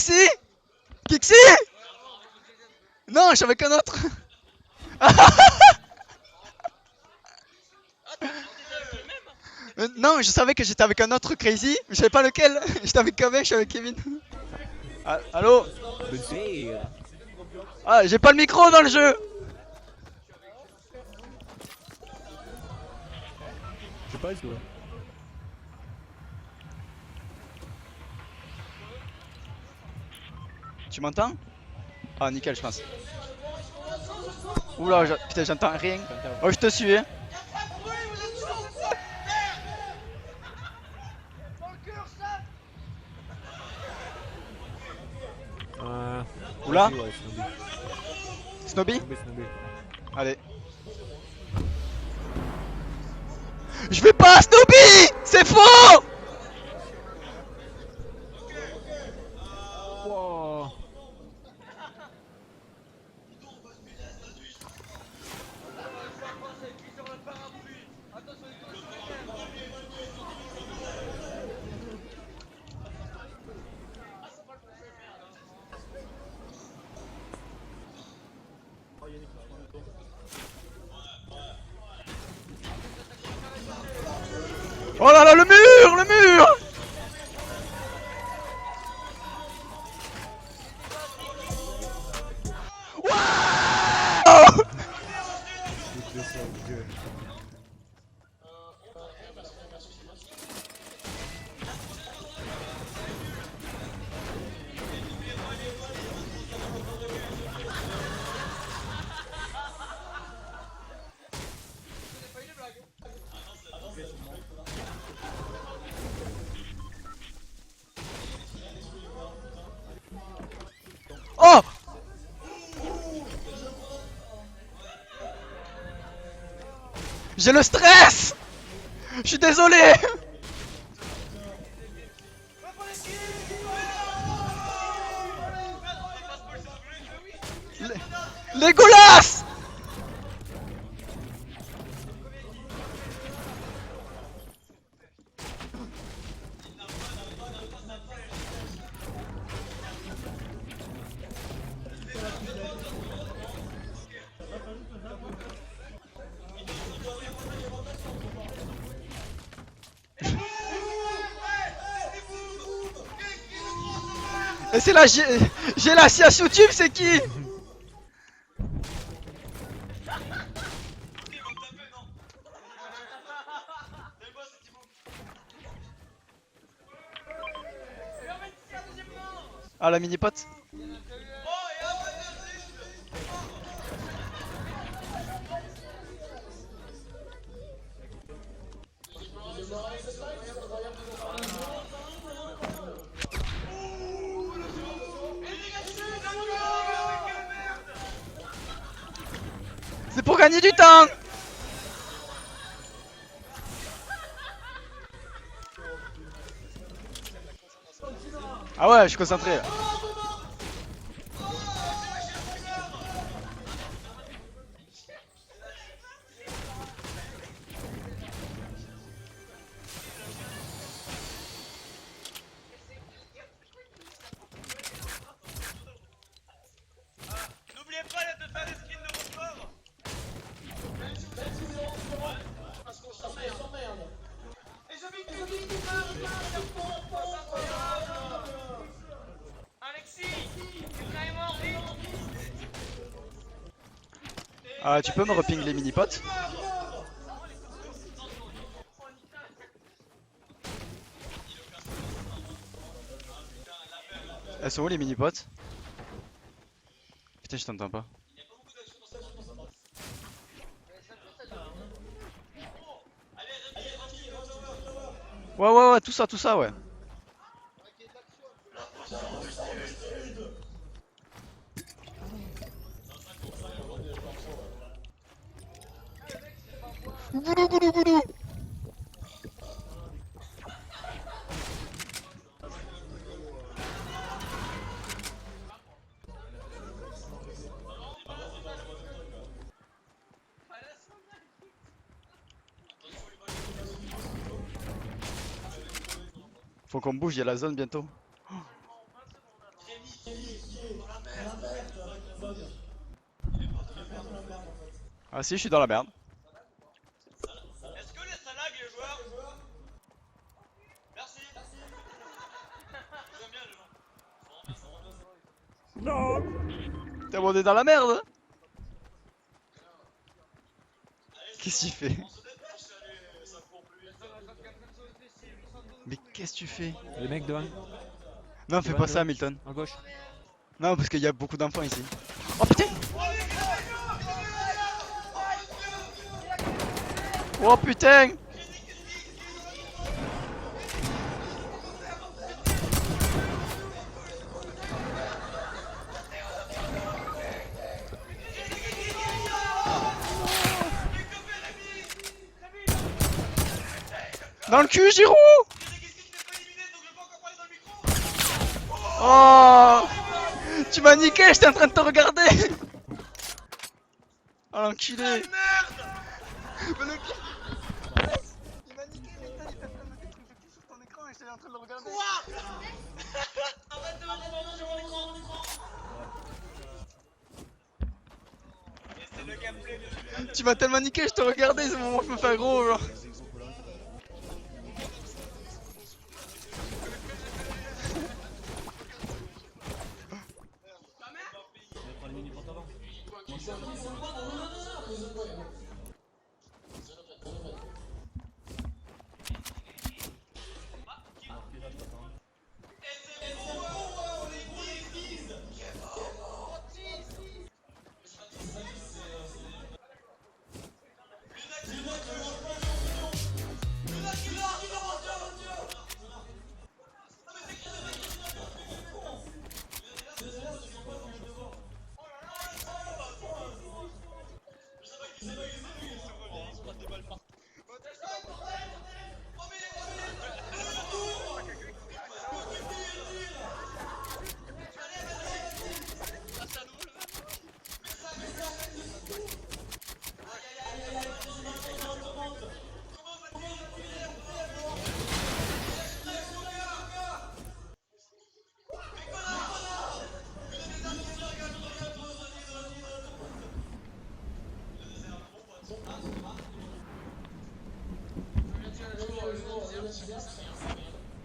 Kixi? Kixi? Non, j'avais qu'un autre. Non, je savais que j'étais avec un autre crazy, mais je savais pas lequel. J'étais avec Kevin, je suis avec Kevin. Ah, allô? Bonsoir. Ah, j'ai pas le micro dans le jeu. Je sais pas, toi. Tu m'entends? Ah, nickel, je pense. Oula, putain, j'entends rien. Oh, je te suis, hein. Oula, Vas-y, ouais, Snobby. Snobby? Snobby. Allez. Je vais pas, Snobby! C'est faux! Wow. Oh là là, le mur! Le mur! Waouh! Je sais, Dieu. Oh! J'ai le stress! Je suis désolé! Legolas! Et c'est là, j'ai la science YouTube, c'est qui? Ah, la mini-pote. C'est pour gagner du temps! Ah ouais, je suis concentré. N'oubliez pas de faire des skins de vos corps. Alexis, Ibrahim, Ah, tu peux me reping les mini-potes? Elles sont où les mini-potes? Putain, je t'entends pas. Ouais, ouais, ouais, tout ça, ouais. Goulou, goulou, goulou. Faut qu'on bouge, il y a la zone bientôt. Ah si, je suis dans la merde. Est-ce que les salades, les joueurs? Merci. J'aime bien les gens. T'as on est dans la merde. Qu'est-ce qu'il fait? Mais qu'est-ce que tu fais? Les mecs devant, Non, fais pas ça, Milton. à gauche. Non, parce qu'il y a beaucoup d'enfants ici. Oh putain! Oh putain! Dans le cul, Giroud! Oh! Tu m'as niqué, j'étais en train de te regarder! Oh l'enculé! Merde! Mais le pire, il m'a niqué, mais il était en train de mettre des projectiles sur ton écran et j'étais en train de le regarder. Quoi? Arrête de mettre mon nom sur mon écran! Et c'est le gameplay de... Tu m'as tellement niqué, je te regardais, c'est le moment où je me fais gros, genre.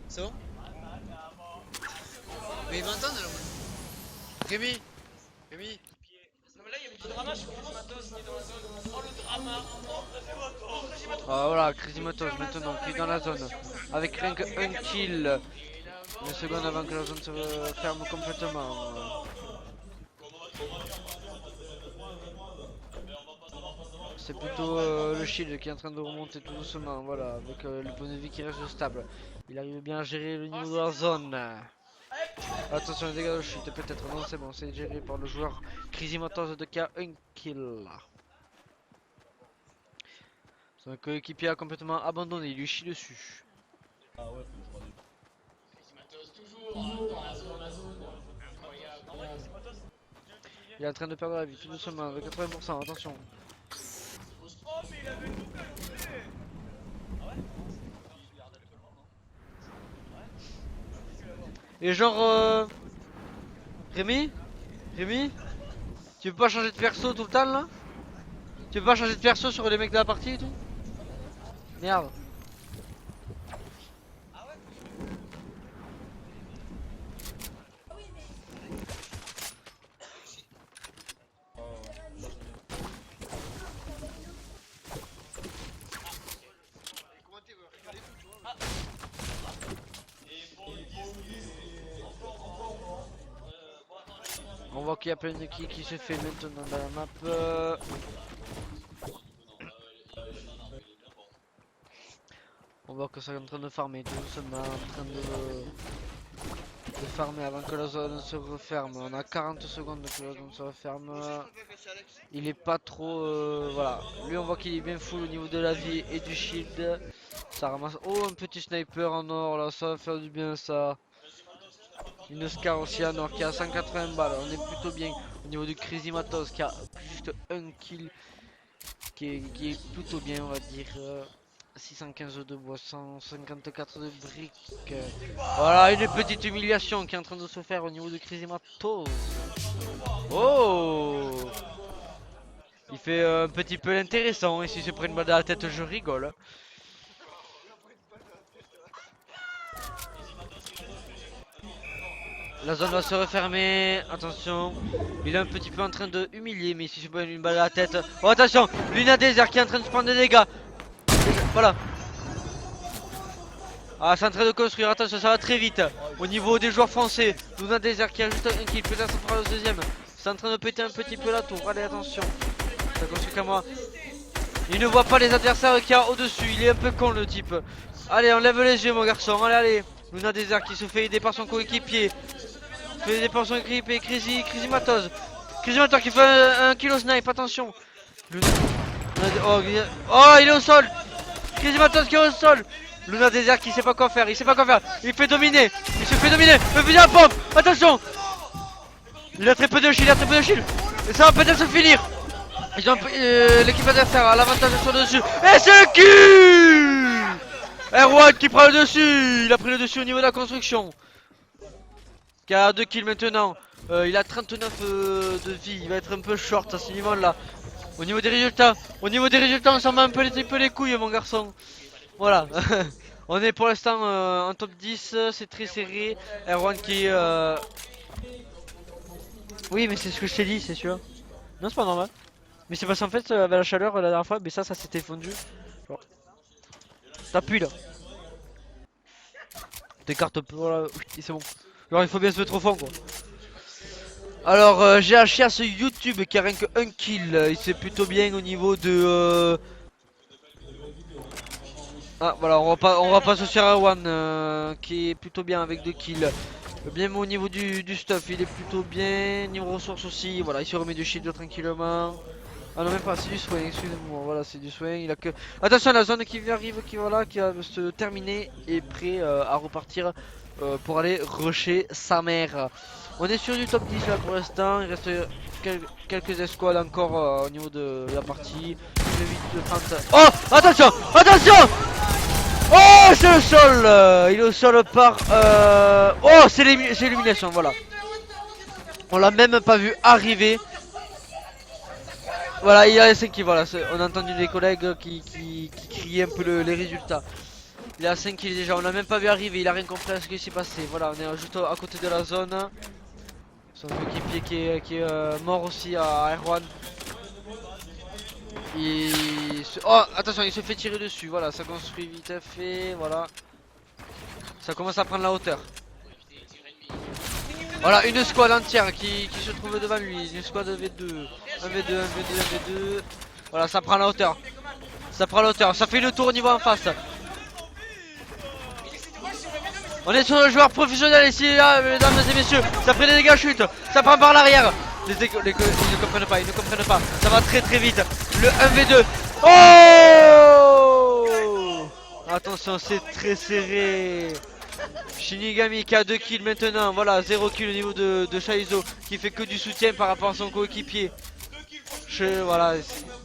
C'est bon? Mais il va entendre là. Rémi! Rémi! Non mais là il y a un petit drama sur Crisimatos qui est dans la zone. Oh le drama! Oh Crisimatos! Ah voilà, Crazy Motos maintenant qui est dans la zone avec rien qu'un kill. Une seconde avant que la zone se ferme complètement. C'est plutôt le shield qui est en train de remonter tout doucement, voilà, avec le point de vie qui reste stable. Il arrive bien à gérer le niveau de la zone. Attention les dégâts de chute, peut-être, non c'est bon, c'est géré par le joueur Crazy Motos de qui a un kill. Son coéquipier a complètement abandonné, il lui chie dessus. Il est en train de perdre la vie tout doucement avec 80%, attention. Oh mais il avait tout calculé! Et genre Rémi? Rémi? Tu peux pas changer de perso tout le temps là? Tu peux pas changer de perso sur les mecs de la partie et tout? Merde. On voit qu'il y a plein de kills qui se fait maintenant dans la map. On voit que ça est en train de farmer tout doucement, en train de farmer avant que la zone se referme. On a 40 secondes que la zone se referme. Il est pas trop voilà. Lui on voit qu'il est bien full au niveau de la vie et du shield. Ça ramasse. Oh un petit sniper en or là, ça va faire du bien ça. Une Scar aussi en or qui a 180 balles, on est plutôt bien au niveau du Crazy Matos qui a juste un kill qui est plutôt bien on va dire. 615 de bois, 154 de briques. Voilà une petite humiliation qui est en train de se faire au niveau de Chrysimatos. Oh! Il fait un petit peu l'intéressant et s'il se prend une balle dans la tête je rigole. La zone va se refermer, attention. Il est un petit peu en train de humilier, mais s'il se prend une balle à la tête. Oh attention, Luna Desert qui est en train de se prendre des dégâts. Voilà. Ah, c'est en train de construire, attention, ça va très vite. Au niveau des joueurs français, Luna Desert qui ajoute un kill, peut-être ça fera le deuxième. C'est en train de péter un petit peu la tour, allez attention. Ça construit qu'à moi. Il ne voit pas les adversaires qu'il y a au-dessus, il est un peu con le type. Allez, on lève les yeux mon garçon, allez, allez. Luna Desert qui se fait aider par son coéquipier. Fait aider par son coéquipier, Chrysimatos. Chrysimatos qui fait un kill au snipe, attention. Oh, il est au sol. Chrysimatos qui est au sol. Luna Desert qui sait pas quoi faire, il sait pas quoi faire. Il fait dominer, il se fait dominer. Le fusil à pompe, attention. Il a très peu de shield, il a très peu de shield. Et ça va peut-être se finir. Ils ont l'équipe adversaire a l'avantage sur le dessus. Et c'est qui Erwan qui prend le dessus. Il a pris le dessus au niveau de la construction. Qui a 2 kills maintenant. Il a 39 de vie. Il va être un peu short à ce niveau là. Au niveau des résultats, on s'en bat un peu les couilles mon garçon. Voilà. On est pour l'instant en top 10. C'est très serré. Erwan qui oui mais c'est ce que je t'ai dit c'est sûr. Non c'est pas normal. Mais c'est parce qu'en fait avec la chaleur la dernière fois, mais ça s'était fondu. Genre. T'appuies là. T'écartes un peu, voilà, oui, c'est bon. Alors il faut bien se mettre au fond quoi. Alors j'ai un chien sur YouTube qui a rien que 1 kill. Il fait plutôt bien au niveau de Ah voilà, on va pas sur Erwan qui est plutôt bien avec 2 kills. Bien au niveau du stuff, il est plutôt bien. Niveau ressources aussi, voilà, il se remet du shield tranquillement. Ah non même pas, c'est du soin, excusez-moi, voilà c'est du soin, il a que... Attention la zone qui arrive, qui voilà, qui va se terminer et prêt à repartir pour aller rusher sa mère. On est sur du top 10 là pour l'instant, il reste quelques escouades encore au niveau de la partie. Le 8 de 30... Oh attention, attention. Oh c'est le sol, il est au sol par... Oh c'est l'élimination, voilà. On l'a même pas vu arriver. Voilà, il y a les 5 kills, voilà, on a entendu des collègues qui criaient un peu les résultats. Il a 5 kills déjà, on l'a même pas vu arriver, il a rien compris à ce qui s'est passé. Voilà, on est juste à côté de la zone. Son coéquipier qui est mort aussi à Erwan. Oh, attention, il se fait tirer dessus, voilà, ça construit vite fait, voilà. Ça commence à prendre la hauteur. Voilà, une squad entière qui se trouve devant lui, une squad V2, 1v2, 1v2, 1v2. Voilà, ça prend la hauteur. Ça prend la hauteur, ça fait le tour au niveau en face. On est sur le joueur professionnel ici, là, mesdames et messieurs. Ça fait des dégâts chute, ça prend par l'arrière. Ils ne comprennent pas, ils ne comprennent pas. Ça va très très vite. Le 1v2. Oh! Attention, c'est très serré. Shinigami qui a 2 kills maintenant, voilà 0 kill au niveau de Shaizo qui fait que du soutien par rapport à son coéquipier. Voilà,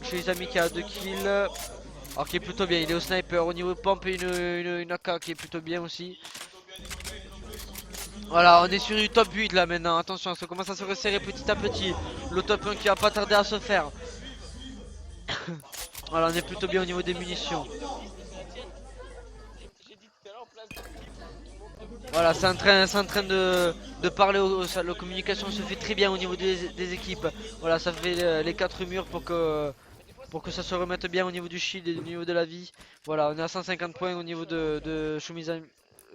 Shinigami qui a 2 kills, alors qui est plutôt bien, il est au sniper au niveau pompe et une AK qui est plutôt bien aussi. Voilà, on est sur du top 8 là maintenant, attention ça commence à se resserrer petit à petit. Le top 1 qui va pas tarder à se faire. Voilà, on est plutôt bien au niveau des munitions. Voilà, c'est en train de parler, la communication se fait très bien au niveau des équipes. Voilà, ça fait les 4 murs pour que ça se remette bien au niveau du shield et au niveau de la vie. Voilà, on est à 150 points au niveau de Shumizami,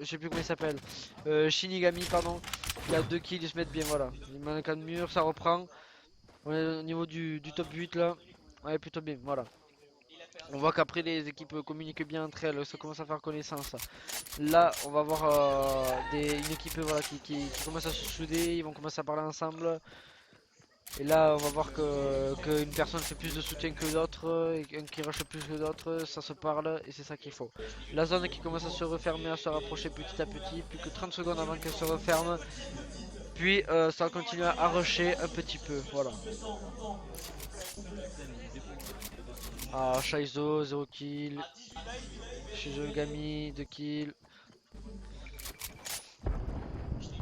je sais plus comment il s'appelle, Shinigami pardon. Il y a 2 kills, ils se mettent bien, voilà. Il manque un mur, ça reprend. On est au niveau du top 8 là, ouais plutôt bien, voilà. On voit qu'après les équipes communiquent bien entre elles, ça commence à faire connaissance. Là on va voir une équipe voilà, qui commence à se souder, ils vont commencer à parler ensemble. Et là on va voir qu'une personne fait plus de soutien que d'autres, et un qui rush plus que d'autres, ça se parle et c'est ça qu'il faut. La zone qui commence à se refermer, à se rapprocher petit à petit, plus que 30 secondes avant qu'elle se referme. Puis ça continue à rusher un petit peu, voilà. Ah, Shaizo, 0 kill. Shizogami, 2 kills.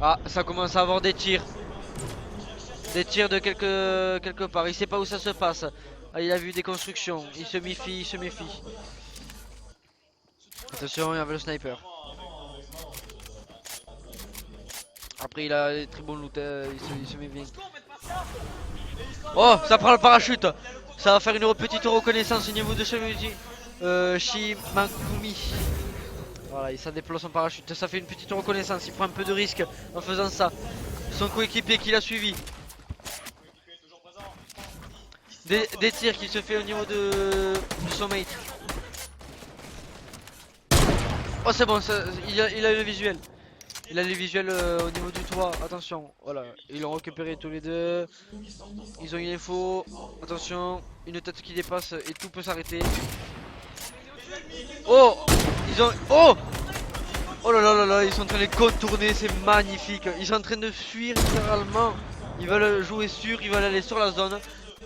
Ah, ça commence à avoir des tirs. Des tirs de quelque part. Il sait pas où ça se passe. Ah, il a vu des constructions. Il se méfie, il se méfie. Attention, il y avait le sniper. Après, il a des très bons loot. Il se met bien. Oh, ça prend le parachute. Ça va faire une petite reconnaissance au niveau de Shimakumi. Voilà, il s'en déploie son parachute. Ça fait une petite reconnaissance. Il prend un peu de risque en faisant ça. Son coéquipier qui l'a suivi. Des tirs qui se fait au niveau de son mate. Oh, c'est bon, il a le visuel. Il a les visuels au niveau du toit. Attention, voilà, ils l'ont récupéré tous les deux. Ils ont une info. Attention, une tête qui dépasse et tout peut s'arrêter. Oh, ils ont. Oh, oh là là là là, ils sont en train de contourner, c'est magnifique. Ils sont en train de fuir littéralement. Ils veulent jouer sûr, ils veulent aller sur la zone.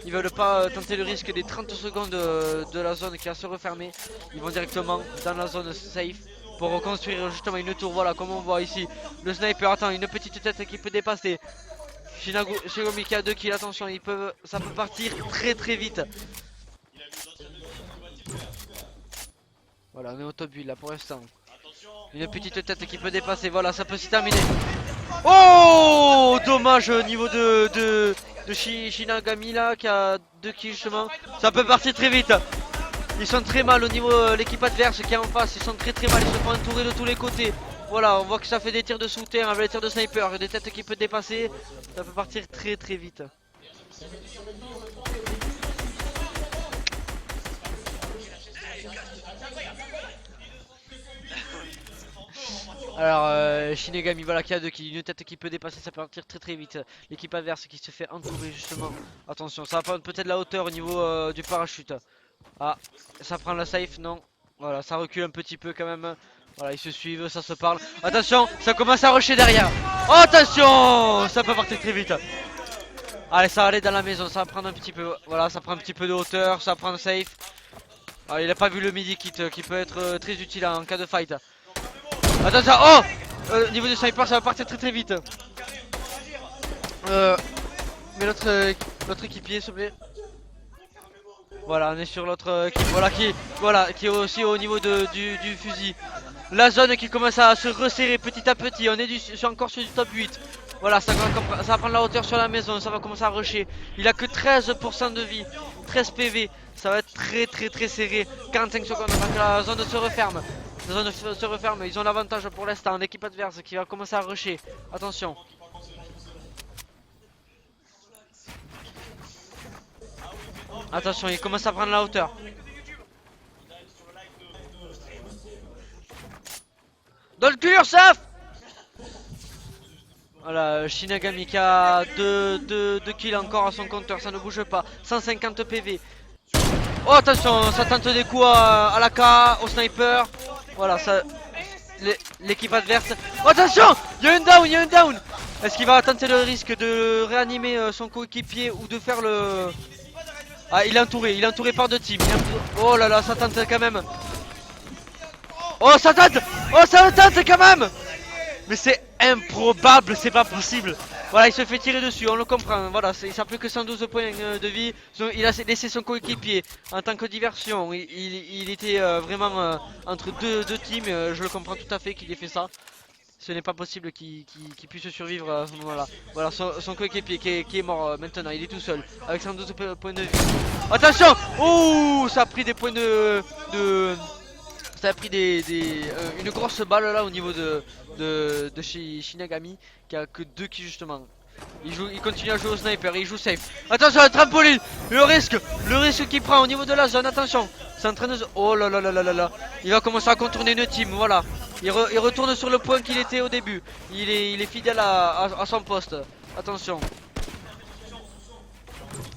Ils veulent pas tenter le risque des 30 secondes de la zone qui va se refermer. Ils vont directement dans la zone safe pour reconstruire justement une tour. Voilà, comme on voit ici, le sniper attend une petite tête qui peut dépasser. Shigami qui a 2 kills, attention, ça peut partir très très vite. Voilà, on est au top 8 là pour l'instant. Une petite tête qui peut dépasser, voilà, ça peut s'y terminer. Oh, dommage au niveau de Shinagami là qui a 2 kills justement. Ça peut partir très vite. Ils sont très mal au niveau de l'équipe adverse qui est en face. Ils sont très mal, ils se font entourer de tous les côtés. Voilà, on voit que ça fait des tirs de soutien avec les tirs de sniper, des têtes qui peuvent dépasser. Ça peut partir très très vite. Alors Shinigami, voilà, qui a 2 kills, une tête qui peut dépasser, ça peut partir très très vite. L'équipe adverse qui se fait entourer justement. Attention, ça va prendre peut-être la hauteur au niveau du parachute. Ah, ça prend la safe, non. Voilà, ça recule un petit peu quand même. Voilà, ils se suivent, ça se parle. Attention, ça commence à rusher derrière. Oh, attention, ça peut partir très vite. Allez, ça va aller dans la maison, ça va prendre un petit peu. Voilà, ça prend un petit peu de hauteur, ça prend safe. Ah, il a pas vu le midi kit qui peut être très utile en cas de fight. Attention, oh, niveau du sniper, ça va partir très très vite. Mais l'autre équipier, s'il te plaît. Voilà, on est sur l'autre équipe, voilà, qui est aussi au niveau du fusil. La zone qui commence à se resserrer petit à petit. On est encore sur du top 8. Voilà, ça va prendre la hauteur sur la maison, ça va commencer à rusher. Il a que 13% de vie, 13 PV. Ça va être très très très serré. 45 secondes avant que la zone se referme. La zone se referme, ils ont l'avantage pour l'instant. L'équipe adverse qui va commencer à rusher. Attention. Attention, il commence à prendre la hauteur. Dans le cul, Ursaf. Voilà, Shinagami qui a 2 kills encore à son compteur, ça ne bouge pas. 150 PV. Oh, attention, ça tente des coups à l'AK, au sniper. Voilà, ça. L'équipe adverse. Oh, attention, il y a un down, Est-ce qu'il va tenter le risque de réanimer son coéquipier ou de faire le. Ah, il est entouré par 2 teams. Oh là là, ça tente quand même. Oh, ça tente quand même. Mais c'est improbable, c'est pas possible. Voilà, il se fait tirer dessus, on le comprend. Voilà, il n'a plus que 112 points de vie. Il a laissé son coéquipier en tant que diversion. Il était vraiment entre deux teams. Je le comprends tout à fait qu'il ait fait ça. Ce n'est pas possible qu'il puisse survivre à ce moment-là. Voilà, son coéquipier qui est mort maintenant. Il est tout seul avec 112 points de vie. Attention! Oh, ça a pris des points ça a pris une grosse balle là au niveau de Shinagami qui a que 2 kills justement. Il continue à jouer au sniper, il joue safe. Attention, le trampoline, le risque qu'il prend au niveau de la zone, attention. C'est en train de... Oh là là là là là là. Il va commencer à contourner une team, voilà. Il retourne sur le point qu'il était au début. Il est fidèle à son poste. Attention.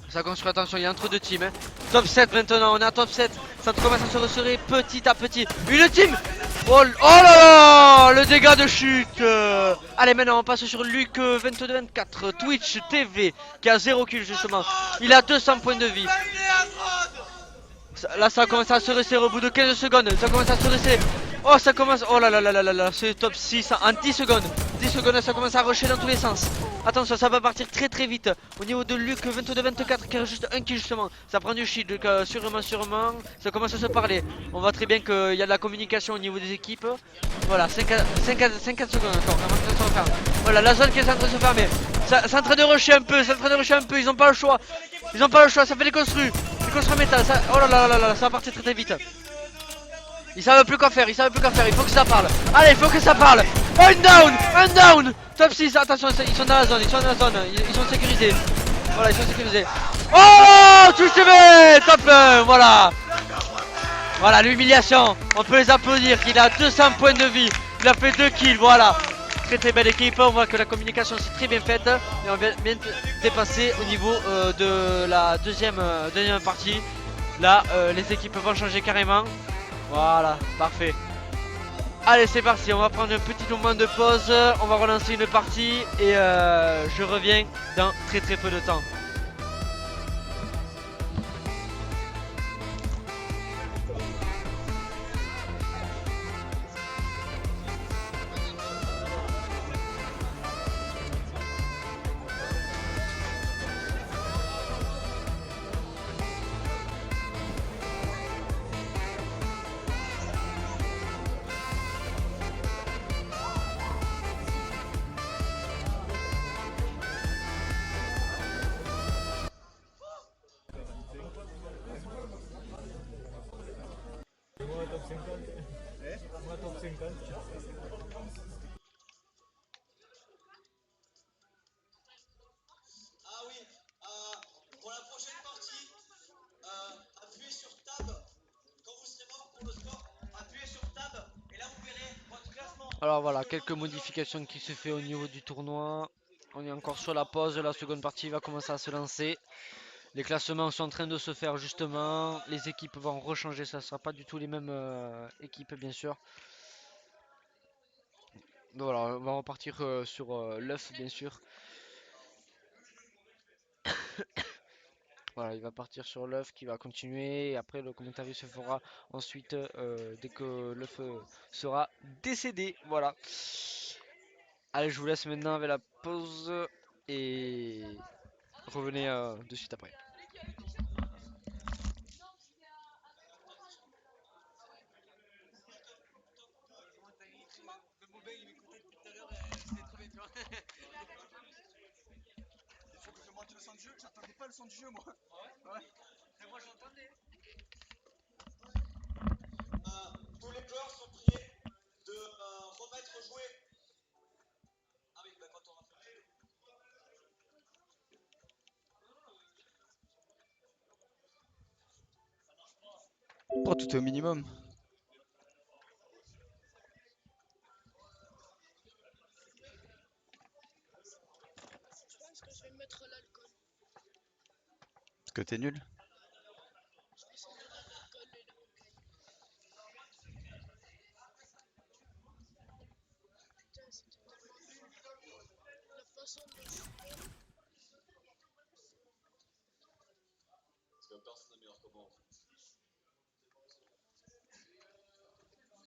Ça construit, attention, il y a entre 2 teams. Top 7 maintenant, on est à top 7. Ça commence à se resserrer petit à petit. Une team Oh là là, le dégât de chute. Allez, maintenant on passe sur Luc 22-24, Twitch TV, qui a 0 kill justement. Il a 200 points de vie. Là ça commence à se resserrer au bout de 15 secondes. Ça commence à se resserrer. Oh ça commence. Oh là là là là là là. C'est top 6 en 10 secondes. 10 secondes ça commence à rusher dans tous les sens. Attention ça va partir très très vite. Au niveau de Luc 22-24 qui a juste un kill justement. Ça prend du shield sûrement. Ça commence à se parler. On voit très bien qu'il y a de la communication au niveau des équipes. Voilà 50 secondes encore avant que ça se referme. Voilà la zone qui est en train de se fermer. C'est en train de rusher un peu. Ils ont pas le choix. Ça fait les construits. Les construits métal. Oh là là là là. Ça va partir très très vite. Ils savent plus quoi faire, il faut que ça parle. Allez, il faut que ça parle. Un down. Top 6, attention, ils sont dans la zone, ils sont sécurisés. Voilà, ils sont sécurisés. Oh, touche TV, top 1, voilà. Voilà, l'humiliation. On peut les applaudir, il a 200 points de vie. Il a fait 2 kills, voilà. Très très belle équipe, on voit que la communication c'est très bien faite. Et on vient bien dépasser au niveau de la deuxième partie. Là, les équipes vont changer carrément. Voilà, parfait. Allez, c'est parti, on va prendre un petit moment de pause. On va relancer une partie et je reviens dans très très peu de temps. Ah oui, pour la prochaine partie, appuyez sur Tab. Quand vous serez mort pour le score, appuyez sur Tab et là vous verrez votre classement. Alors voilà, quelques modifications qui se fait au niveau du tournoi. On est encore sur la pause, la seconde partie va commencer à se lancer. Les classements sont en train de se faire justement. Les équipes vont rechanger, ça ne sera pas du tout les mêmes équipes bien sûr. Donc voilà, on va repartir sur l'œuf bien sûr. Voilà, il va partir sur l'œuf qui va continuer. Et après, le commentaire se fera ensuite dès que l'œuf sera décédé. Voilà. Allez, je vous laisse maintenant avec la pause et revenez de suite après. Faut que je monte le son du jeu, j'entendais pas le son du jeu moi. Ouais. Mais moi j'entendais. Tous les joueurs sont priés de remettre jouer. Ah oui, bah quand on va faire. Oh, tout est au minimum. Parce que t'es nul. Parce que personne n'est meilleur que moi.